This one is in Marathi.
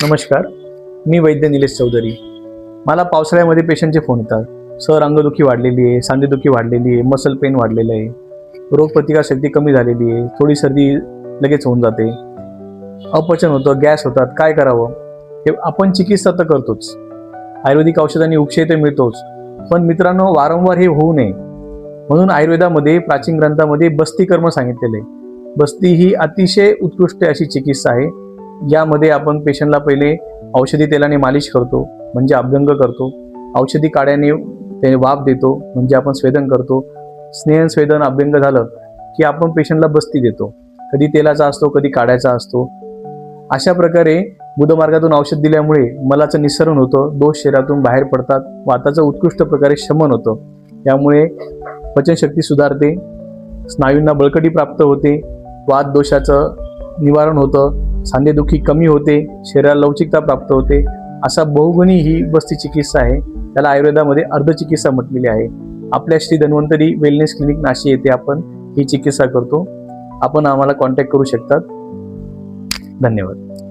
नमस्कार, मी वैद्य निलेश चौधरी। मला पावसाळ्यामध्ये पेशंटचे फोन येतात, सर अंगदुखी वाढलेली आहे, सांधेदुखी वाढलेली आहे, मसल पेन वाढलेलं आहे, रोगप्रतिकारशक्ती कमी झालेली आहे, थोडी सर्दी लगेच होऊन जाते, अपचन होतं, गॅस होतात, काय करावं? हे आपण चिकित्सा तर करतोच, आयुर्वेदिक औषधांनी उपशय तर मिळतोच, पण मित्रांनो वारंवार हे होऊ नये म्हणून आयुर्वेदामध्ये प्राचीन ग्रंथामध्ये बस्ती कर्म सांगितलेले आहे। बस्ती ही अतिशय उत्कृष्ट अशी चिकित्सा आहे। यामध्ये आपण पेशंटला पहिले औषधी तेलाने मालिश करतो म्हणजे अभ्यंग करतो, औषधी काड्याने ते वाफ देतो म्हणजे आपण स्वेदन करतो, स्नेहन स्वेदन अभ्यंग झालं की आपण पेशंटला बस्ती देतो, कधी तेलाचा असतो कधी काड्याचा असतो। अशा प्रकारे बुधमार्गातून औषध दिल्यामुळे मलाचं निस्सरण होतं, दोष शरीरातून बाहेर पडतात, वाताचं उत्कृष्ट प्रकारे शमन होतं, यामुळे पचनशक्ती सुधारते, स्नायूंना बळकटी प्राप्त होते, वात दोषाचं निवारण होतं, सांधेदुखी कमी होते, शरीराला लवचिकता प्राप्त होते। असा बहुगुणी ही बस्ती चिकित्सा आहे, त्याला आयुर्वेदामध्ये अर्धचिकित्सा म्हटलेली आहे। आपल्या श्री धन्वंतरी वेलनेस क्लिनिक नाशिक येथे आपण ही चिकित्सा करतो। आपण आम्हाला कॉन्टॅक्ट करू शकतात। धन्यवाद।